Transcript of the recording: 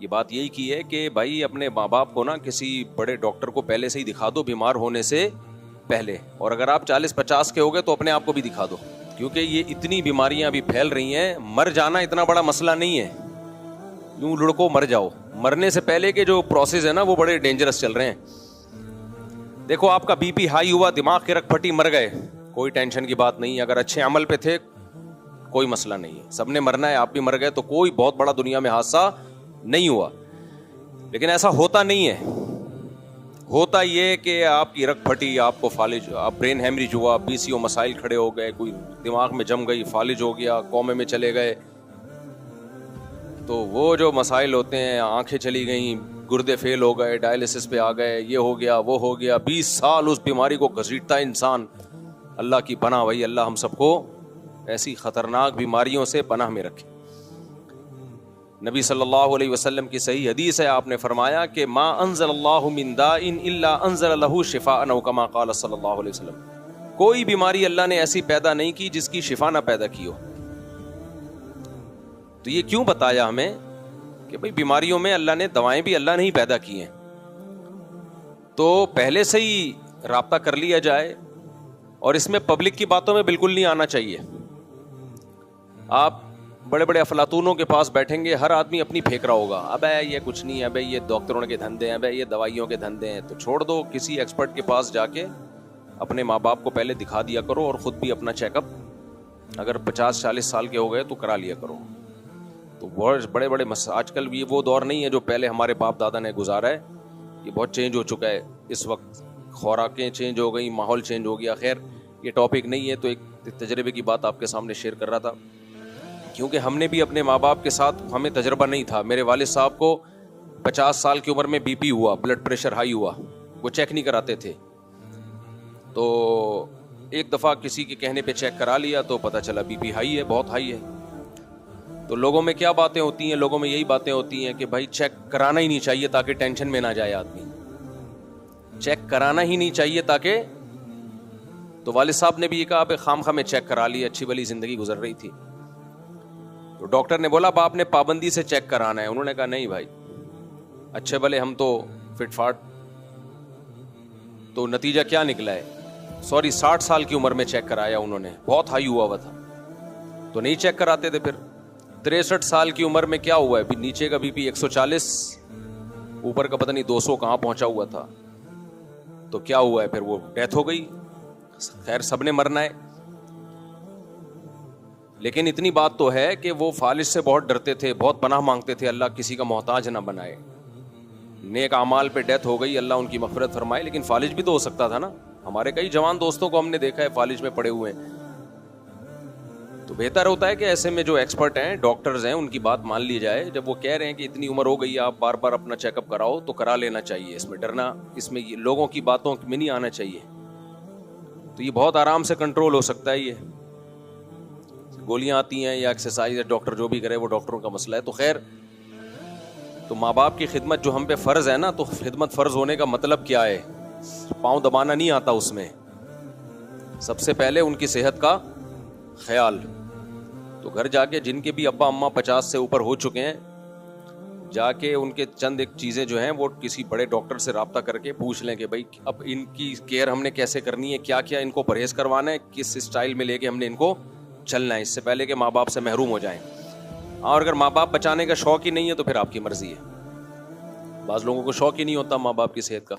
یہ بات یہی کی ہے کہ بھائی اپنے ماں باپ کو نا کسی بڑے ڈاکٹر کو پہلے سے ہی دکھا دو بیمار ہونے سے پہلے, اور اگر آپ 40-50 کے ہو گئے تو اپنے آپ کو بھی دکھا دو, کیونکہ یہ اتنی بیماریاں ابھی پھیل رہی ہیں. مر جانا اتنا بڑا مسئلہ نہیں ہے, یوں لڑکو مر جاؤ, مرنے سے پہلے کے جو پروسیس ہے نا وہ بڑے ڈینجرس چل رہے ہیں. دیکھو آپ کا بی پی ہائی ہوا, دماغ کی رگ پھٹی, مر گئے, کوئی ٹینشن کی بات نہیں. اگر اچھے عمل پہ تھے کوئی مسئلہ نہیں ہے, سب نے مرنا ہے, آپ بھی مر گئے تو کوئی بہت بڑا دنیا میں حادثہ نہیں ہوا. لیکن ایسا ہوتا نہیں ہے. ہوتا یہ کہ آپ کی رگ پھٹی, آپ کو فالج, آپ برین ہیمریج ہوا, PCO مسائل کھڑے ہو گئے, کوئی دماغ میں جم گئی, فالج ہو گیا, کومے میں چلے گئے, تو وہ جو مسائل ہوتے ہیں, آنکھیں چلی گئیں, گردے فیل ہو گئے, ڈائلسس پہ آ گئے, یہ ہو گیا وہ ہو گیا, 20 سال اس بیماری کو گھسیٹتا ہے انسان. اللہ کی پناہ بھائی, اللہ ہم سب کو ایسی خطرناک بیماریوں سے پناہ میں رکھے. نبی صلی اللہ علیہ وسلم کی صحیح حدیث ہے, آپ نے فرمایا کہ ما انزل اللہ من داء الا انزل له شفاء, او کما قال صلی اللہ علیہ وسلم. کوئی بیماری اللہ نے ایسی پیدا نہیں کی جس کی شفا نہ پیدا کی ہو. تو یہ کیوں بتایا ہمیں کہ بھئی بیماریوں میں اللہ نے دوائیں بھی اللہ نے ہی پیدا کی ہیں, تو پہلے سے ہی رابطہ کر لیا جائے. اور اس میں پبلک کی باتوں میں بالکل نہیں آنا چاہیے. آپ بڑے بڑے افلاطونوں کے پاس بیٹھیں گے, ہر آدمی اپنی پھینک رہا ہوگا, ابے یہ کچھ نہیں ہے, ابے یہ ڈاکٹروں کے دھندے ہیں, ابے یہ دوائیوں کے دھندے ہیں. تو چھوڑ دو, کسی ایکسپرٹ کے پاس جا کے اپنے ماں باپ کو پہلے دکھا دیا کرو, اور خود بھی اپنا چیک اپ اگر 50-40 سال کے ہو گئے تو کرا لیا کرو. تو بہت بڑے بڑے آج کل بھی وہ دور نہیں ہے جو پہلے ہمارے باپ دادا نے گزارا ہے. یہ بہت چینج ہو چکا ہے اس وقت, خوراکیں چینج ہو گئی, ماحول چینج ہو گیا. خیر یہ ٹاپک نہیں ہے, تو ایک تجربے کی بات آپ کے سامنے شیئر کر رہا تھا, کیونکہ ہم نے بھی اپنے ماں باپ کے ساتھ, ہمیں تجربہ نہیں تھا. میرے والد صاحب کو 50 سال کی عمر میں BP ہوا, بلڈ پریشر ہائی ہوا, وہ چیک نہیں کراتے تھے. تو ایک دفعہ کسی کے کہنے پہ چیک کرا لیا تو پتہ چلا BP ہائی ہے, بہت ہائی ہے. تو لوگوں میں کیا باتیں ہوتی ہیں, لوگوں میں یہی باتیں ہوتی ہیں کہ بھائی چیک کرانا ہی نہیں چاہیے تاکہ ٹینشن میں نہ جائے آدمی, چیک کرانا ہی نہیں چاہیے تاکہ. تو والد صاحب نے بھی یہ کہا, خام خواہ میں چیک کرا لی, اچھی بھلی زندگی گزر رہی تھی. تو ڈاکٹر نے بولا آپ نے پابندی سے چیک کرانا ہے. انہوں نے کہا نہیں بھائی, اچھے بھلے ہم تو فٹ فاٹ. تو نتیجہ کیا نکلا ہے, 60 سال کی عمر میں چیک کرایا انہوں نے, بہت ہائی ہوا ہوا تھا, تو نہیں چیک کراتے تھے. پھر 63 سال کی عمر میں کیا ہوا ہے, نیچے کا BP 140, اوپر کا پتہ نہیں 200 کہاں پہنچا ہوا تھا. تو کیا ہوا ہے, پھر وہ ڈیتھ ہو گئی. خیر سب نے مرنا ہے, لیکن اتنی بات تو ہے کہ وہ فالج سے بہت ڈرتے تھے, بہت پناہ مانگتے تھے, اللہ کسی کا محتاج نہ بنائے. نیک اعمال پہ ڈیتھ ہو گئی, اللہ ان کی مغفرت فرمائے, لیکن فالج بھی تو ہو سکتا تھا نا. ہمارے کئی جوان دوستوں کو ہم نے دیکھا ہے فالج میں پڑے ہوئے ہیں. تو بہتر ہوتا ہے کہ ایسے میں جو ایکسپرٹ ہیں, ڈاکٹرز ہیں, ان کی بات مان لی جائے. جب وہ کہہ رہے ہیں کہ اتنی عمر ہو گئی ہے, آپ بار بار اپنا چیک اپ کراؤ, تو کرا لینا چاہیے. اس میں ڈرنا, اس میں لوگوں کی باتوں میں نہیں آنا چاہیے. تو یہ بہت آرام سے کنٹرول ہو سکتا ہے. یہ گولیاں آتی ہیں یا ایکسرسائز, ڈاکٹر جو بھی کرے وہ ڈاکٹروں کا مسئلہ ہے. تو خیر, تو ماں باپ کی خدمت جو ہم پہ فرض ہے نا, تو خدمت فرض ہونے کا مطلب کیا ہے, پاؤں دبانا نہیں آتا اس میں. سب سے پہلے ان کی صحت کا خیال. تو گھر جا کے جن کے بھی ابا اماں 50 سے اوپر ہو چکے ہیں, جا کے ان کے چند ایک چیزیں جو ہیں وہ کسی بڑے ڈاکٹر سے رابطہ کر کے پوچھ لیں کہ بھائی اب ان کی کیئر ہم نے کیسے کرنی ہے, کیا کیا ان کو پرہیز کروانا ہے, کس اسٹائل میں لے کے ہم نے ان کو چلنا ہے, اس سے پہلے کہ ماں باپ سے محروم ہو جائیں. اور اگر ماں باپ بچانے کا شوق ہی نہیں ہے تو پھر آپ کی مرضی ہے. بعض لوگوں کو شوق ہی نہیں ہوتا ماں باپ کی صحت کا.